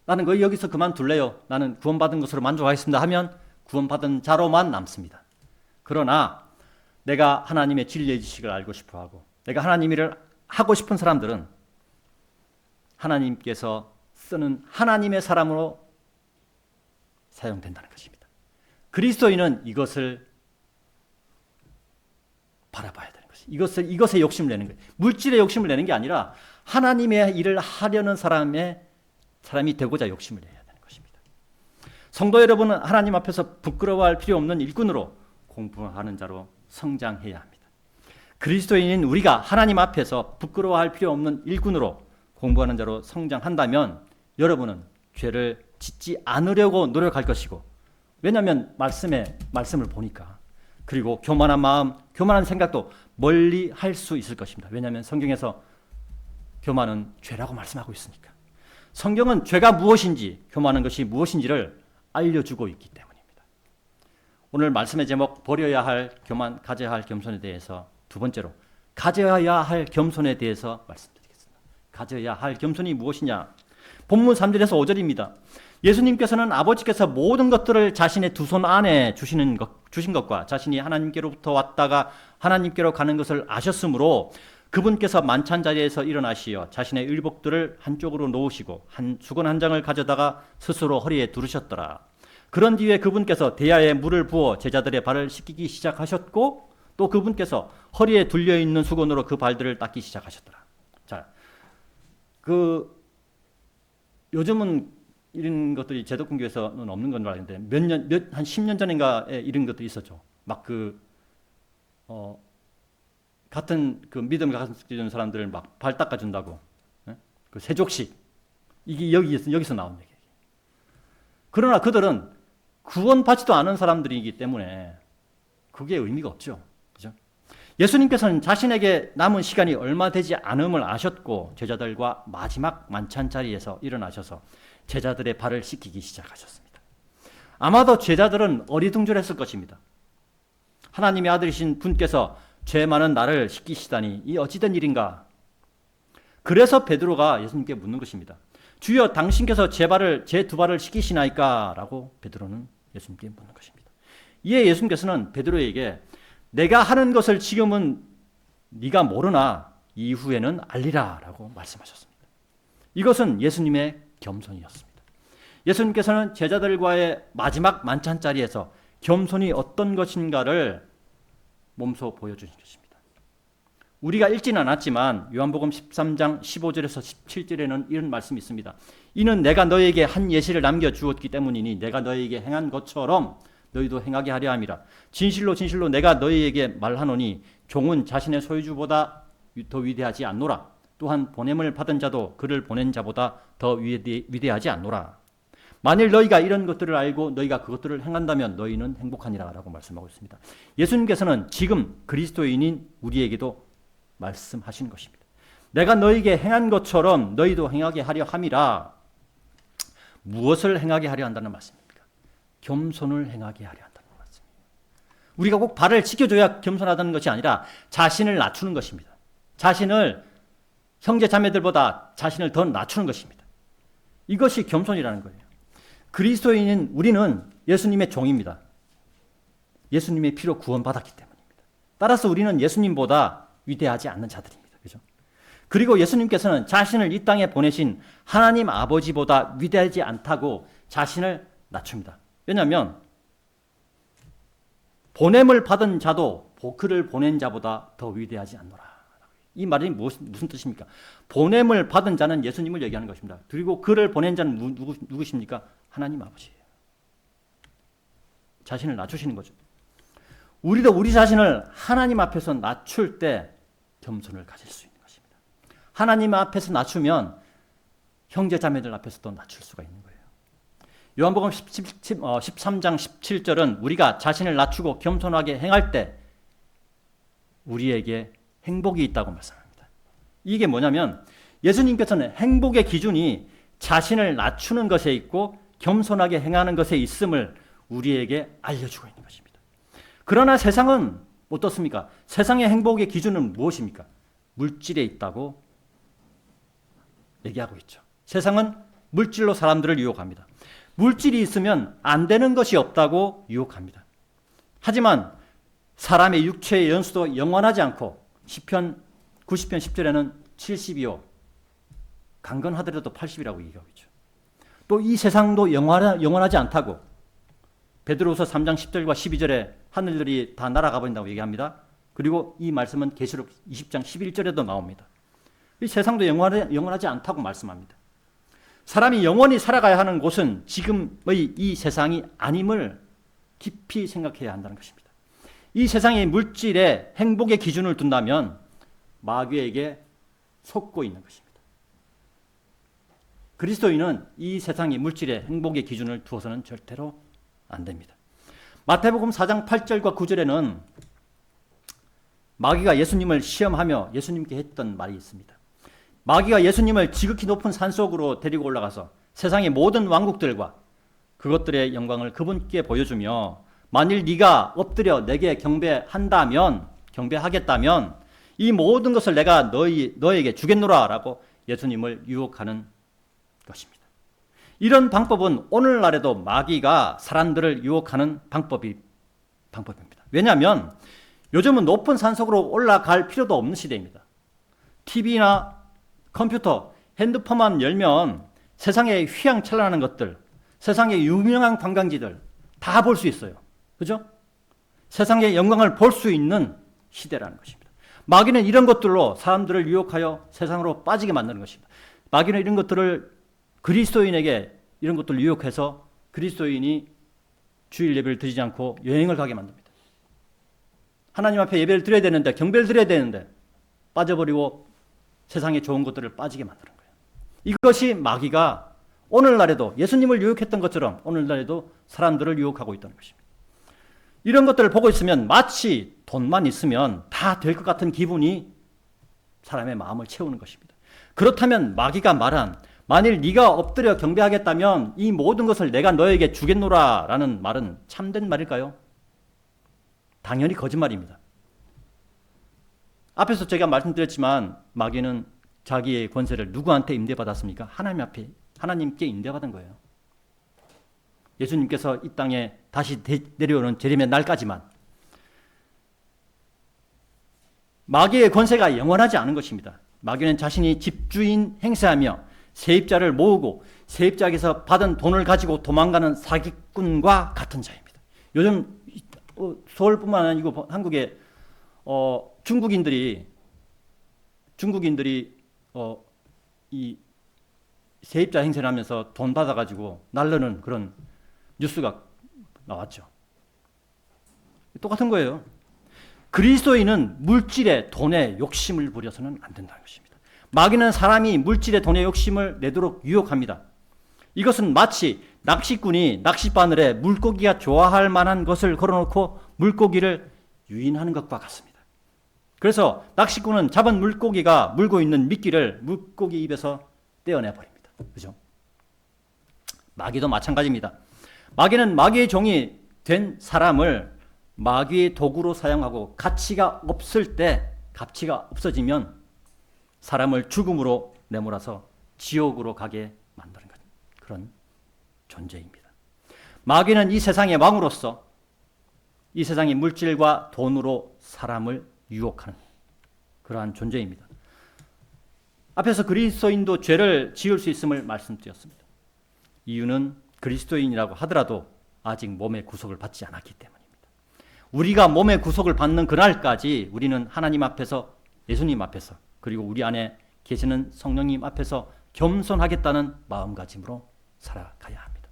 나는 거의 여기서 그만둘래요. 나는 구원받은 것으로 만족하겠습니다 하면 구원받은 자로만 남습니다. 그러나 내가 하나님의 진리의 지식을 알고 싶어하고 내가 하나님 일을 하고 싶은 사람들은 하나님께서 쓰는 하나님의 사람으로 사용된다는 것입니다. 그리스도인은 이것을 바라봐야 되는 것이죠. 이것에 욕심을 내는 거예요. 물질에 욕심을 내는 게 아니라 하나님의 일을 하려는 사람이 되고자 욕심을 내야 되는 것입니다. 성도 여러분은 하나님 앞에서 부끄러워할 필요 없는 일꾼으로 공부하는 자로 성장해야 합니다. 그리스도인인 우리가 하나님 앞에서 부끄러워할 필요 없는 일꾼으로 공부하는 자로 성장한다면 여러분은 죄를 짓지 않으려고 노력할 것이고, 왜냐하면 말씀을 보니까, 그리고 교만한 마음, 교만한 생각도 멀리 할 수 있을 것입니다. 왜냐하면 성경에서 교만은 죄라고 말씀하고 있으니까. 성경은 죄가 무엇인지, 교만한 것이 무엇인지를 알려주고 있기 때문입니다. 오늘 말씀의 제목, 버려야 할 교만, 가져야 할 겸손에 대해서 두 번째로 가져야 할 겸손에 대해서 말씀드리겠습니다. 가져야 할 겸손이 무엇이냐? 본문 3절에서 5절입니다. 예수님께서는 아버지께서 모든 것들을 자신의 두 손 안에 주신 것과 자신이 하나님께로부터 왔다가 하나님께로 가는 것을 아셨으므로 그분께서 만찬 자리에서 일어나시어 자신의 의복들을 한쪽으로 놓으시고 수건 한 장을 가져다가 스스로 허리에 두르셨더라. 그런 뒤에 그분께서 대야에 물을 부어 제자들의 발을 씻기기 시작하셨고 또 그분께서 허리에 둘려있는 수건으로 그 발들을 닦기 시작하셨더라. 자, 요즘은 이런 것들이 제독군교에서는 없는 건 줄 알았는데 한 10년 전인가에 이런 것들이 있었죠. 막 같은 믿음을 가진 사람들을 막 발 닦아준다고. 그 세족식. 이게 여기서 나온 얘기예요. 그러나 그들은 구원받지도 않은 사람들이기 때문에 그게 의미가 없죠. 그죠? 예수님께서는 자신에게 남은 시간이 얼마 되지 않음을 아셨고 제자들과 마지막 만찬 자리에서 일어나셔서 제자들의 발을 씻기기 시작하셨습니다. 아마도 제자들은 어리둥절했을 것입니다. 하나님의 아들이신 분께서 죄 많은 나를 씻기시다니 이 어찌된 일인가? 그래서 베드로가 예수님께 묻는 것입니다. 주여 당신께서 제 두 발을 씻기시나이까? 라고 베드로는 예수님께 묻는 것입니다. 이에 예수님께서는 베드로에게 내가 하는 것을 지금은 네가 모르나 이후에는 알리라 라고 말씀하셨습니다. 이것은 예수님의 겸손이었습니다. 예수님께서는 제자들과의 마지막 만찬 자리에서 겸손이 어떤 것인가를 몸소 보여주신 것입니다. 우리가 읽지는 않았지만 요한복음 13장 15절에서 17절에는 이런 말씀이 있습니다. 이는 내가 너에게 한 예시를 남겨주었기 때문이니 내가 너에게 행한 것처럼 너희도 행하게 하려 함이라. 진실로 진실로 내가 너희에게 말하노니 종은 자신의 소유주보다 더 위대하지 않노라. 또한 보냄을 받은 자도 그를 보낸 자보다 더 위대하지 않노라. 만일 너희가 이런 것들을 알고 너희가 그것들을 행한다면 너희는 행복하니라 라고 말씀하고 있습니다. 예수님께서는 지금 그리스도인인 우리에게도 말씀하신 것입니다. 내가 너희에게 행한 것처럼 너희도 행하게 하려 함이라. 무엇을 행하게 하려 한다는 말씀입니까? 겸손을 행하게 하려 한다는 말씀입니다. 우리가 꼭 발을 지켜줘야 겸손하다는 것이 아니라 자신을 낮추는 것입니다. 자신을 형제 자매들보다 자신을 더 낮추는 것입니다. 이것이 겸손이라는 거예요. 그리스도인인 우리는 예수님의 종입니다. 예수님의 피로 구원받았기 때문입니다. 따라서 우리는 예수님보다 위대하지 않는 자들입니다. 그죠? 그리고 예수님께서는 자신을 이 땅에 보내신 하나님 아버지보다 위대하지 않다고 자신을 낮춥니다. 왜냐하면 보냄을 받은 자도 그를 보낸 자보다 더 위대하지 않노라. 이 말이 무슨 뜻입니까? 보냄을 받은 자는 예수님을 얘기하는 것입니다. 그리고 그를 보낸 자는 누구십니까? 하나님 아버지예요. 자신을 낮추시는 거죠. 우리도 우리 자신을 하나님 앞에서 낮출 때 겸손을 가질 수 있는 것입니다. 하나님 앞에서 낮추면 형제 자매들 앞에서도 낮출 수가 있는 거예요. 요한복음 13장 17절은 우리가 자신을 낮추고 겸손하게 행할 때 우리에게 행복이 있다고 말씀합니다. 이게 뭐냐면 예수님께서는 행복의 기준이 자신을 낮추는 것에 있고 겸손하게 행하는 것에 있음을 우리에게 알려주고 있는 것입니다. 그러나 세상은 어떻습니까? 세상의 행복의 기준은 무엇입니까? 물질에 있다고 얘기하고 있죠. 세상은 물질로 사람들을 유혹합니다. 물질이 있으면 안 되는 것이 없다고 유혹합니다. 하지만 사람의 육체의 연수도 영원하지 않고 시편 90편 10절에는 70이요 강건하더라도 80이라고 얘기하고 있죠. 또 이 세상도 영원하지 않다고 베드로후서 3장 10절과 12절에 하늘들이 다 날아가 버린다고 얘기합니다. 그리고 이 말씀은 계시록 20장 11절에도 나옵니다. 이 세상도 영원하지 않다고 말씀합니다. 사람이 영원히 살아가야 하는 곳은 지금의 이 세상이 아님을 깊이 생각해야 한다는 것입니다. 이 세상의 물질에 행복의 기준을 둔다면 마귀에게 속고 있는 것입니다. 그리스도인은 이 세상의 물질에 행복의 기준을 두어서는 절대로 안 됩니다. 마태복음 4장 8절과 9절에는 마귀가 예수님을 시험하며 예수님께 했던 말이 있습니다. 마귀가 예수님을 지극히 높은 산속으로 데리고 올라가서 세상의 모든 왕국들과 그것들의 영광을 그분께 보여주며 만일 네가 엎드려 내게 경배하겠다면 이 모든 것을 내가 너에게 주겠노라 라고 예수님을 유혹하는 것입니다. 이런 방법은 오늘날에도 마귀가 사람들을 유혹하는 방법입니다. 왜냐하면 요즘은 높은 산속으로 올라갈 필요도 없는 시대입니다. TV나 컴퓨터, 핸드폰만 열면 세상에 휘황찬란한 것들, 세상의 유명한 관광지들 다 볼 수 있어요. 그죠? 세상의 영광을 볼 수 있는 시대라는 것입니다. 마귀는 이런 것들로 사람들을 유혹하여 세상으로 빠지게 만드는 것입니다. 마귀는 이런 것들을 그리스도인에게 이런 것들을 유혹해서 그리스도인이 주일 예배를 드리지 않고 여행을 가게 만듭니다. 하나님 앞에 예배를 드려야 되는데 경배를 드려야 되는데 빠져버리고 세상에 좋은 것들을 빠지게 만드는 거예요. 이것이 마귀가 오늘날에도 예수님을 유혹했던 것처럼 오늘날에도 사람들을 유혹하고 있다는 것입니다. 이런 것들을 보고 있으면 마치 돈만 있으면 다 될 것 같은 기분이 사람의 마음을 채우는 것입니다. 그렇다면 마귀가 말한 만일 네가 엎드려 경배하겠다면 이 모든 것을 내가 너에게 주겠노라 라는 말은 참된 말일까요? 당연히 거짓말입니다. 앞에서 제가 말씀드렸지만 마귀는 자기의 권세를 누구한테 임대받았습니까? 하나님께 임대받은 거예요. 예수님께서 이 땅에 다시 내려오는 재림의 날까지만 마귀의 권세가 영원하지 않은 것입니다. 마귀는 자신이 집주인 행세하며 세입자를 모으고 세입자에게서 받은 돈을 가지고 도망가는 사기꾼과 같은 자입니다. 요즘 서울뿐만 아니고 한국에 중국인들이 이 세입자 행세를 하면서 돈 받아가지고 날르는 그런 뉴스가 나왔죠. 똑같은 거예요. 그리스도인은 물질에 돈에 욕심을 부려서는 안 된다는 것입니다. 마귀는 사람이 물질에 돈에 욕심을 내도록 유혹합니다. 이것은 마치 낚시꾼이 낚싯바늘에 물고기가 좋아할 만한 것을 걸어놓고 물고기를 유인하는 것과 같습니다. 그래서 낚시꾼은 잡은 물고기가 물고 있는 미끼를 물고기 입에서 떼어내버립니다. 그죠? 마귀도 마찬가지입니다. 마귀는 마귀의 종이 된 사람을 마귀의 도구로 사용하고 가치가 없어지면 사람을 죽음으로 내몰아서 지옥으로 가게 만드는 그런 존재입니다. 마귀는 이 세상의 왕으로서 이 세상의 물질과 돈으로 사람을 유혹하는 그러한 존재입니다. 앞에서 그리스도인도 죄를 지을 수 있음을 말씀드렸습니다. 이유는 그리스도인이라고 하더라도 아직 몸의 구속을 받지 않았기 때문입니다. 우리가 몸의 구속을 받는 그날까지 우리는 하나님 앞에서, 예수님 앞에서, 그리고 우리 안에 계시는 성령님 앞에서 겸손하겠다는 마음가짐으로 살아가야 합니다.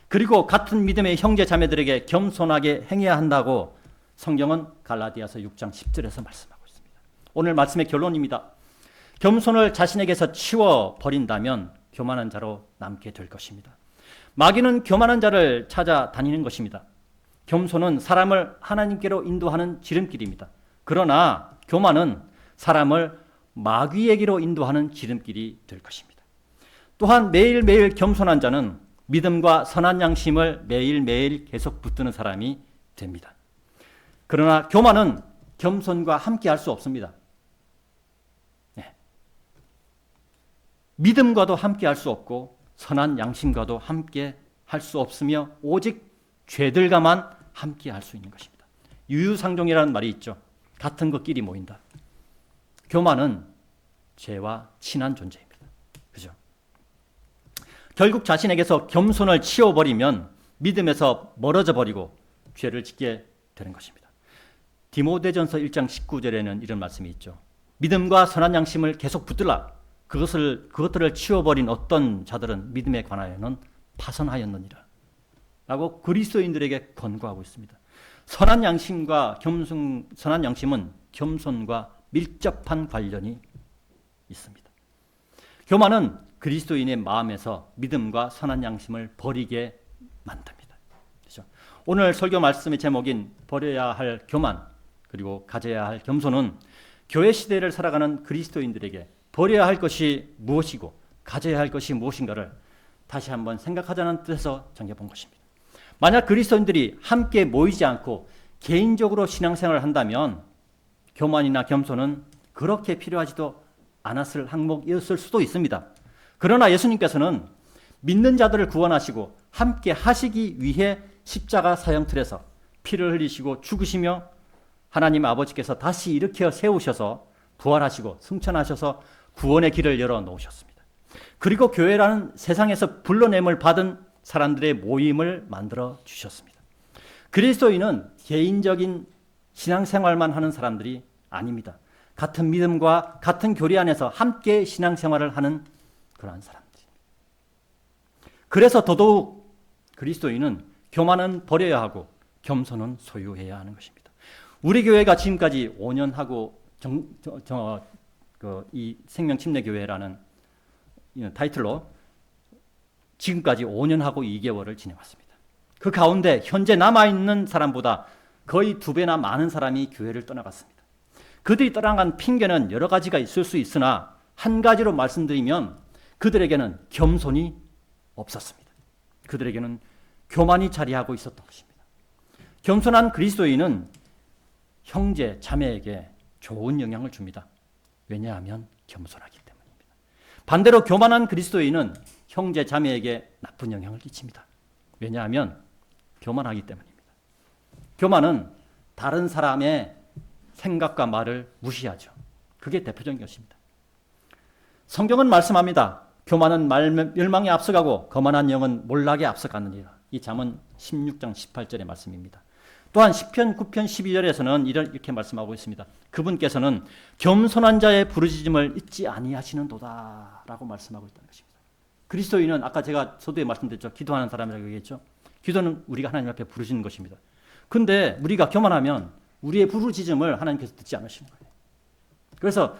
그리고 같은 믿음의 형제 자매들에게 겸손하게 행해야 한다고 성경은 갈라디아서 6장 10절에서 말씀하고 있습니다. 오늘 말씀의 결론입니다. 겸손을 자신에게서 치워버린다면 교만한 자로 남게 될 것입니다. 마귀는 교만한 자를 찾아다니는 것입니다. 겸손은 사람을 하나님께로 인도하는 지름길입니다. 그러나 교만은 사람을 마귀에게로 인도하는 지름길이 될 것입니다. 또한 매일매일 겸손한 자는 믿음과 선한 양심을 매일매일 계속 붙드는 사람이 됩니다. 그러나 교만은 겸손과 함께 할 수 없습니다. 믿음과도 함께 할 수 없고 선한 양심과도 함께 할 수 없으며 오직 죄들과만 함께 할 수 있는 것입니다. 유유상종이라는 말이 있죠. 같은 것끼리 모인다. 교만은 죄와 친한 존재입니다. 그죠? 결국 자신에게서 겸손을 치워버리면 믿음에서 멀어져 버리고 죄를 짓게 되는 것입니다. 디모데전서 1장 19절에는 이런 말씀이 있죠. 믿음과 선한 양심을 계속 붙들라. 그것들을 치워버린 어떤 자들은 믿음에 관하여는 파선하였느니라 라고 그리스도인들에게 권고하고 있습니다. 선한 양심은 겸손과 밀접한 관련이 있습니다. 교만은 그리스도인의 마음에서 믿음과 선한 양심을 버리게 만듭니다. 그렇죠? 오늘 설교 말씀의 제목인 버려야 할 교만 그리고 가져야 할 겸손은 교회 시대를 살아가는 그리스도인들에게 버려야 할 것이 무엇이고 가져야 할 것이 무엇인가를 다시 한번 생각하자는 뜻에서 정해본 것입니다. 만약 그리스도인들이 함께 모이지 않고 개인적으로 신앙생활을 한다면 교만이나 겸손은 그렇게 필요하지도 않았을 항목이었을 수도 있습니다. 그러나 예수님께서는 믿는 자들을 구원하시고 함께 하시기 위해 십자가 사형틀에서 피를 흘리시고 죽으시며 하나님 아버지께서 다시 일으켜 세우셔서 부활하시고 승천하셔서 구원의 길을 열어놓으셨습니다. 그리고 교회라는 세상에서 불러냄을 받은 사람들의 모임을 만들어 주셨습니다. 그리스도인은 개인적인 신앙생활만 하는 사람들이 아닙니다. 같은 믿음과 같은 교리 안에서 함께 신앙생활을 하는 그러한 사람들입니다. 그래서 더더욱 그리스도인은 교만은 버려야 하고 겸손은 소유해야 하는 것입니다. 우리 교회가 지금까지 5년 하고 이 생명침례교회라는 타이틀로 지금까지 5년 하고 2개월을 지내왔습니다. 그 가운데 현재 남아있는 사람보다 거의 2배나 많은 사람이 교회를 떠나갔습니다. 그들이 떠나간 핑계는 여러 가지가 있을 수 있으나 한 가지로 말씀드리면 그들에게는 겸손이 없었습니다. 그들에게는 교만이 자리하고 있었던 것입니다. 겸손한 그리스도인은 형제, 자매에게 좋은 영향을 줍니다. 왜냐하면 겸손하기 때문입니다. 반대로 교만한 그리스도인은 형제, 자매에게 나쁜 영향을 끼칩니다. 왜냐하면 교만하기 때문입니다. 교만은 다른 사람의 생각과 말을 무시하죠. 그게 대표적인 것입니다. 성경은 말씀합니다. 교만은 멸망에 앞서가고 거만한 영은 몰락에 앞서가느니라. 이 잠언 16장 18절의 말씀입니다. 또한 시편 9편 12절에서는 이렇게 말씀하고 있습니다. 그분께서는 겸손한 자의 부르짖음을 잊지 아니하시는도다 라고 말씀하고 있다는 것입니다. 그리스도인은 아까 제가 서두에 말씀드렸죠. 기도하는 사람이라고 얘기했죠. 기도는 우리가 하나님 앞에 부르짖는 것입니다. 근데 우리가 교만하면 우리의 부르짖음을 하나님께서 듣지 않으시는 거예요. 그래서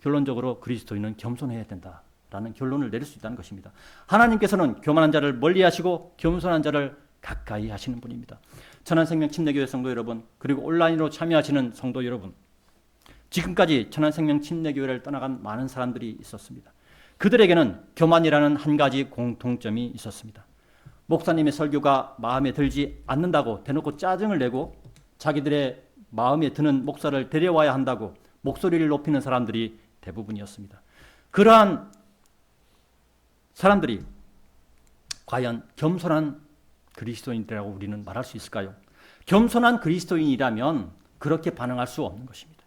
결론적으로 그리스도인은 겸손해야 된다라는 결론을 내릴 수 있다는 것입니다. 하나님께서는 교만한 자를 멀리하시고 겸손한 자를 가까이 하시는 분입니다. 천안생명 침례교회 성도 여러분, 그리고 온라인으로 참여하시는 성도 여러분, 지금까지 천안생명 침례교회를 떠나간 많은 사람들이 있었습니다. 그들에게는 교만이라는 한 가지 공통점이 있었습니다. 목사님의 설교가 마음에 들지 않는다고 대놓고 짜증을 내고 자기들의 마음에 드는 목사를 데려와야 한다고 목소리를 높이는 사람들이 대부분이었습니다. 그러한 사람들이 과연 겸손한 그리스도인이라고 우리는 말할 수 있을까요? 겸손한 그리스도인이라면 그렇게 반응할 수 없는 것입니다.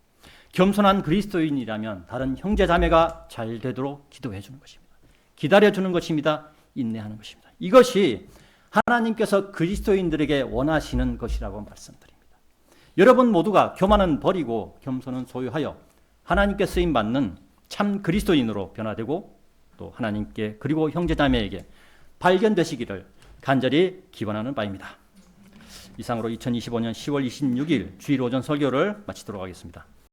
겸손한 그리스도인이라면 다른 형제 자매가 잘 되도록 기도해 주는 것입니다. 기다려 주는 것입니다. 인내하는 것입니다. 이것이 하나님께서 그리스도인들에게 원하시는 것이라고 말씀드립니다. 여러분 모두가 교만은 버리고 겸손은 소유하여 하나님께 쓰임 받는 참 그리스도인으로 변화되고 또 하나님께 그리고 형제자매에게 발견되시기를 간절히 기원하는 바입니다. 이상으로 2025년 10월 26일 주일 오전 설교를 마치도록 하겠습니다.